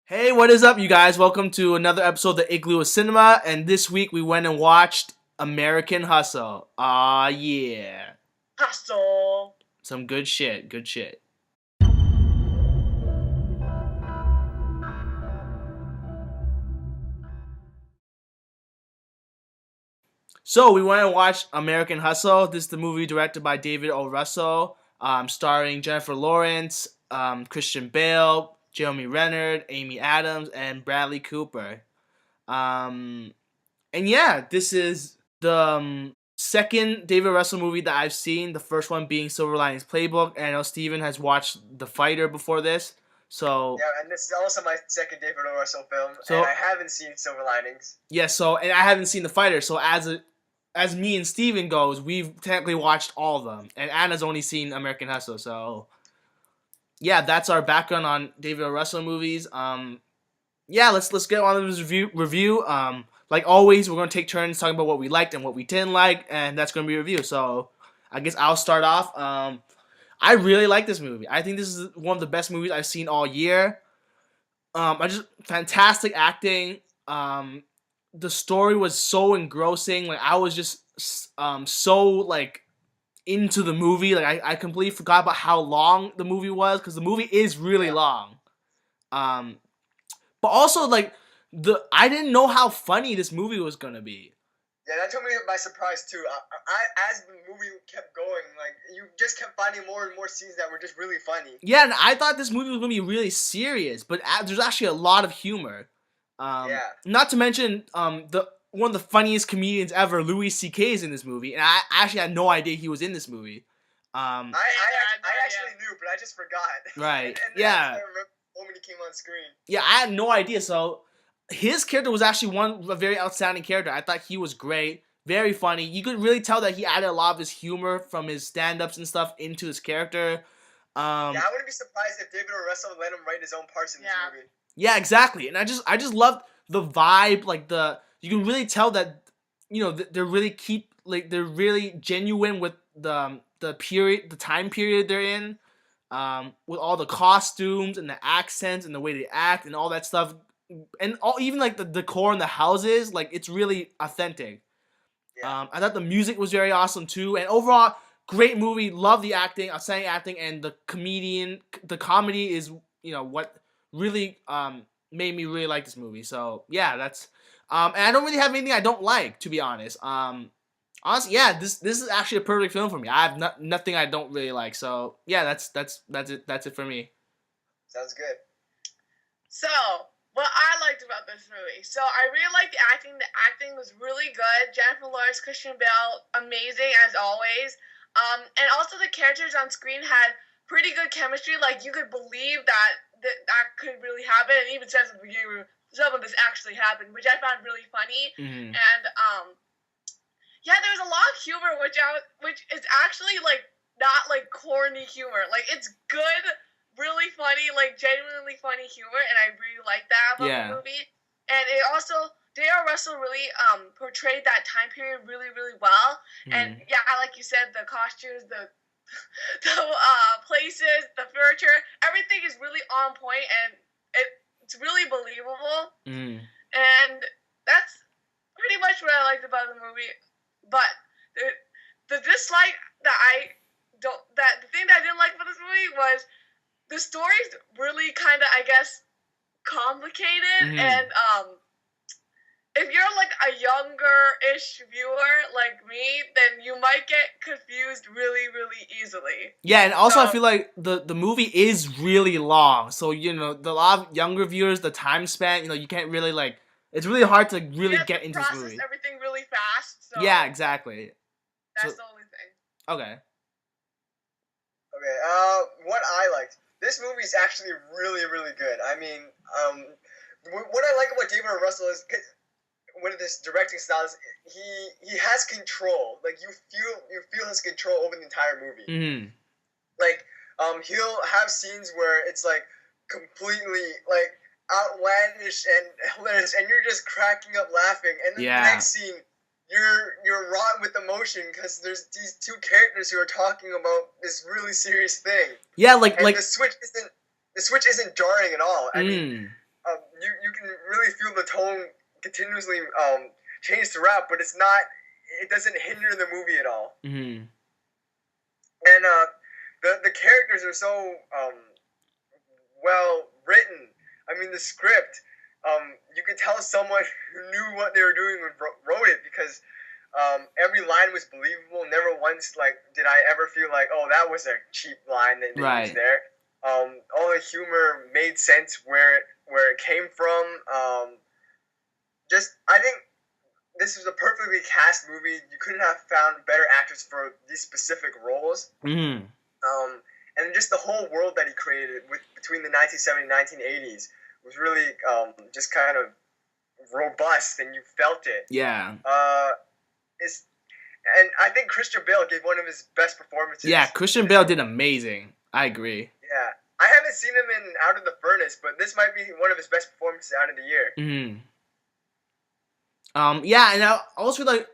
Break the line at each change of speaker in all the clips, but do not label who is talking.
Hey, what is up, you guys? Welcome to another episode of the Igloo of Cinema, and this week we went and watched American Hustle. Yeah.
Hustle.
Some good shit, good shit. So, we went and watched American Hustle. This is the movie directed by David O. Russell, starring Jennifer Lawrence, Christian Bale, Jeremy Renner, Amy Adams, and Bradley Cooper. Um, And yeah, this is the second David Russell movie that I've seen. The first one being Silver Linings Playbook, and I know Steven has watched The Fighter before this. So
Yeah, and this is also my second David O. Russell film,
So-
and I haven't seen Silver Linings.
yeah, and I haven't seen The Fighter. So as me and Steven goes, we've technically watched all of them, and Anna's only seen American Hustle. So yeah, that's our background on David O. Russell movies. Yeah, let's get on with this review. Like always, we're gonna take turns talking about what we liked and what we didn't like, and that's gonna be a review. So I guess I'll start off. I really like this movie. I think this is one of the best movies I've seen all year. I just fantastic acting. The story was so engrossing. Like I was just so like into the movie. Like I completely forgot about how long the movie was because the movie is really long. But also like I didn't know how funny this movie was gonna be.
Yeah, that took me by surprise too. As the movie kept going, like you just kept finding more and more scenes that were just really funny.
Yeah, and I thought this movie was gonna be really serious, but there's actually a lot of humor.
Yeah.
Not to mention the one of the funniest comedians ever, Louis C.K. is in this movie, and I actually had no idea he was in this movie.
I actually knew, but I just forgot.
Right.
and
Yeah.
I remember when he came on screen.
Yeah, I had no idea. So his character was actually a very outstanding character. I thought he was great, very funny. You could really tell that he added a lot of his humor from his stand-ups and stuff into his character.
Yeah, I wouldn't be surprised if David O. Russell let him write his own parts in this movie.
Yeah, exactly. And I just loved the vibe. Like you can really tell that they're really genuine with the time period they're in. With all the costumes and the accents and the way they act and all that stuff, and even like the decor in the houses, like it's really authentic.
Yeah.
I thought the music was very awesome too, and overall, great movie. Love the acting, outstanding acting, and the comedy is what really made me really like this movie. So yeah, that's and I don't really have anything I don't like, to be honest. Honestly, yeah, this is actually a perfect film for me. I have nothing I don't really like. So yeah, that's it. That's it for me.
Sounds good.
So, what I liked about this movie. So, I really liked the acting. The acting was really good. Jennifer Lawrence, Christian Bale, amazing as always. And also the characters on screen had pretty good chemistry. Like, you could believe that could really happen. And even says at the beginning, some of this actually happened, which I found really funny.
Mm-hmm.
And, yeah, there was a lot of humor, which is actually, like, not, like, corny humor. Like, it's good, really funny, like, genuinely funny humor, and I really like that about the movie. And it also, David Russell really portrayed that time period really, really well. Mm-hmm. And, yeah, like you said, the costumes, the places, the furniture, everything is really on point, and it's really believable.
Mm-hmm.
And that's pretty much what I liked about the movie. But the dislike the thing that I didn't like about this movie was the story's really kind of, I guess, complicated. Mm-hmm. And if you're like a younger-ish viewer like me, then you might get confused really, really easily.
Yeah, and also I feel like the movie is really long, so a lot of younger viewers, the time span, you can't really like. It's really hard to really get into this movie.
Everything really fast. So
yeah, exactly.
That's the only thing.
Okay.
Okay. What I liked. This movie is actually really, really good. I mean, what I like about David O. Russell is one of his directing styles. He has control. Like you feel his control over the entire movie.
Mm-hmm.
Like he'll have scenes where it's like completely like outlandish and hilarious, and you're just cracking up laughing, and then the next scene you're wrought with emotion because there's these two characters who are talking about this really serious thing.
Yeah,
and the switch isn't jarring at all. I mean, really feel the tone continuously change throughout, but it's not. It doesn't hinder the movie at all.
Mm-hmm.
And the characters are so well written. I mean, the script. You could tell someone who knew what they were doing when wrote it, because every line was believable. Never once did I ever feel like, oh, that was a cheap line that they used there. All the humor made sense where it came from. I think this was a perfectly cast movie. You couldn't have found better actors for these specific roles.
Mm-hmm.
And just the whole world that he created between the 1970s and 1980s was really just kind of robust, and you felt it.
Yeah.
And I think Christian Bale gave one of his best performances.
Yeah, Christian Bale did amazing. I agree.
Yeah. I haven't seen him in Out of the Furnace, but this might be one of his best performances out of the year.
Mm-hmm. Yeah, and I also feel like,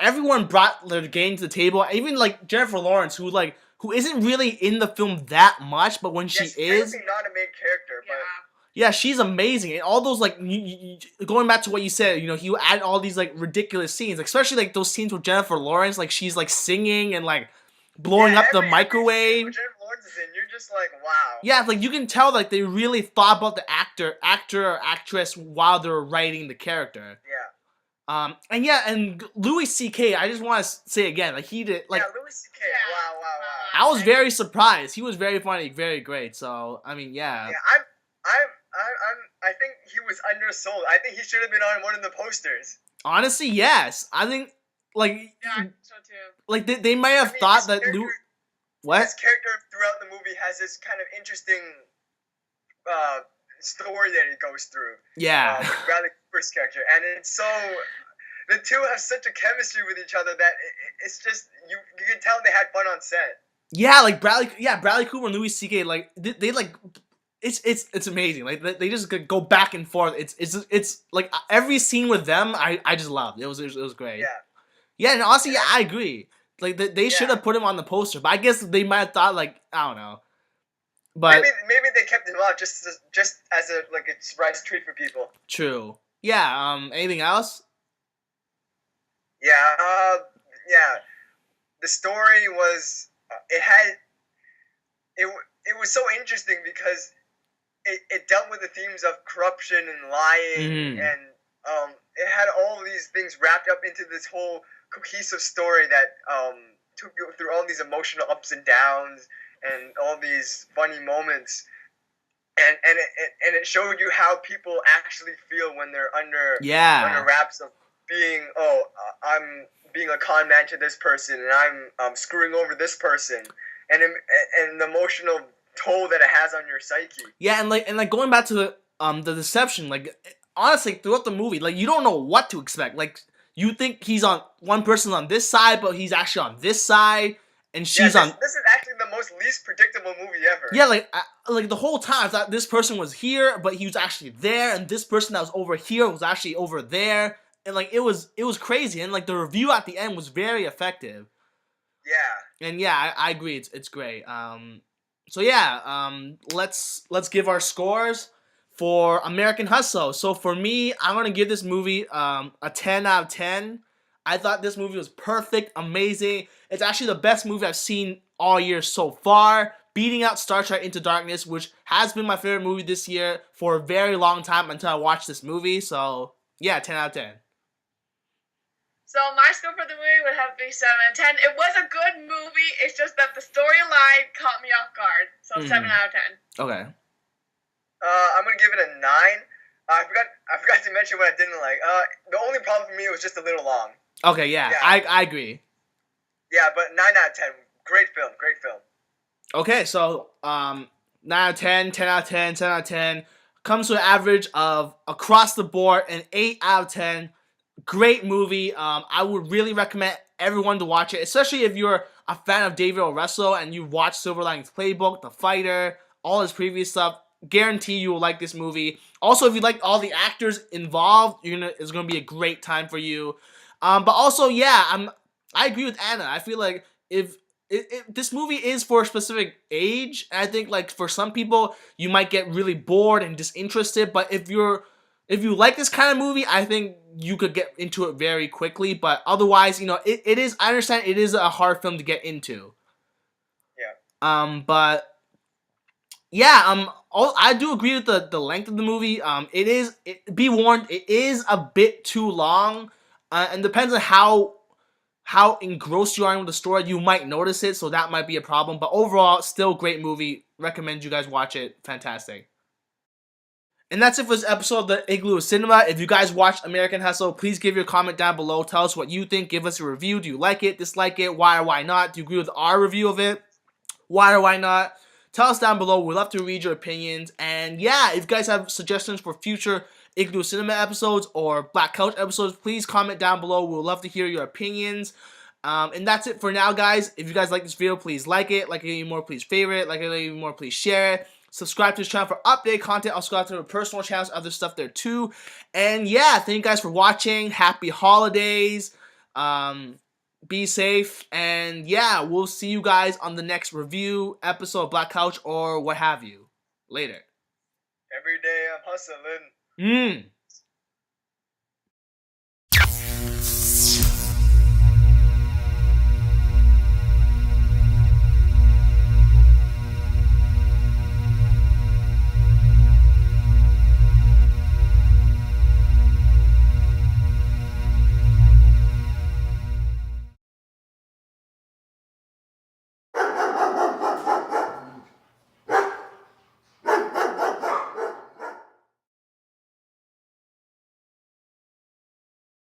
everyone brought their game to the table. Even, Jennifer Lawrence, who isn't really in the film that much, but when she is...
technically not a main character, but...
Yeah, she's amazing. And all those, going back to what you said, he added all these, ridiculous scenes. Especially, those scenes with Jennifer Lawrence, she's, singing and, blowing up the microwave.
Jennifer Lawrence is in, you're just like, wow.
Yeah, you can tell, they really thought about the actor or actress while they were writing the character.
Yeah.
And Louis C.K., I just want to say again, he did,
Louis C.K., wow.
I was very surprised. He was very funny, very great, so, I mean, yeah.
Yeah, I think he was undersold. I think he should have been on one of the posters.
Honestly, yes. I think,
yeah, I think so too.
They might have thought that What?
His character throughout the movie has this kind of interesting story that he goes through.
Yeah.
With Bradley Cooper's character. And it's so... The two have such a chemistry with each other that it's just... You can tell they had fun on set.
Yeah, Bradley Cooper and Louis C.K., they it's amazing. They just go back and forth. It's every scene with them, I just loved. It was great.
Yeah.
Yeah, and honestly, yeah, I agree. They should have put him on the poster, but I guess they might have thought I don't know. But
maybe they kept him out just as a surprise treat for people.
True. Yeah. Anything else?
Yeah. The story was it was so interesting because it dealt with the themes of corruption and lying, and it had all these things wrapped up into this whole cohesive story that took you through all these emotional ups and downs and all these funny moments, and it showed you how people actually feel when they're under wraps of being I'm being a con man to this person, and I'm screwing over this person, and the emotional toll that it has on your psyche. Yeah,
and going back to the deception, honestly, throughout the movie, you don't know what to expect. You think he's on one person's on this side, but he's actually on this side, and she's on.
This is actually the most least predictable movie ever.
Yeah, the whole time I thought this person was here, but he was actually there, and this person that was over here was actually over there, and it was crazy, and the review at the end was very effective.
Yeah.
And yeah, I agree. It's great. So yeah, let's give our scores for American Hustle. So for me, I'm gonna give this movie a 10 out of 10. I thought this movie was perfect, amazing. It's actually the best movie I've seen all year so far, beating out Star Trek Into Darkness, which has been my favorite movie this year for a very long time until I watched this movie. So yeah, 10 out of 10.
So my score for the movie would have to be 7 out of 10. It was a good movie. It's just that the storyline caught me off guard. So 7 out of 10.
Okay.
I'm gonna give it a 9. I forgot to mention what I didn't like. The only problem for me was just a little long.
Okay, yeah. I agree.
Yeah, but 9 out of 10. Great film.
Okay, so 9 out of 10, 10 out of 10, 10 out of 10. Comes to an average of across the board an 8 out of 10. Great movie. I would really recommend everyone to watch it, especially if you're a fan of David O. Russell and you watch Silver Linings Playbook, The Fighter, all his previous stuff. Guarantee you will like this movie. Also, if you like all the actors involved, it's gonna be a great time for you. But also, yeah, I agree with Anna. I feel like if this movie is for a specific age, and I think for some people you might get really bored and disinterested. But if you're if you like this kind of movie, I think you could get into it very quickly. But otherwise, it is. I understand it is a hard film to get into.
Yeah.
But yeah. I do agree with the length of the movie. Be warned, it is a bit too long. And depends on how engrossed you are in the story, you might notice it. So that might be a problem. But overall, still great movie. Recommend you guys watch it. Fantastic. And that's it for this episode of the Igloo Cinema. If you guys watched American Hustle, please give your comment down below. Tell us what you think. Give us a review. Do you like it? Dislike it? Why or why not? Do you agree with our review of it? Why or why not? Tell us down below. We'd love to read your opinions. And yeah, if you guys have suggestions for future Igloo Cinema episodes or Black Couch episodes, please comment down below. We'd love to hear your opinions. And that's it for now, guys. If you guys like this video, please like it. Like it even more, please favorite. Like it even more, please share it. Subscribe to this channel for updated content. I'll subscribe to my personal channels, other stuff there too. And yeah, thank you guys for watching. Happy holidays. Be safe. And yeah, we'll see you guys on the next review episode of Black Couch or what have you. Later.
Every day I'm hustling.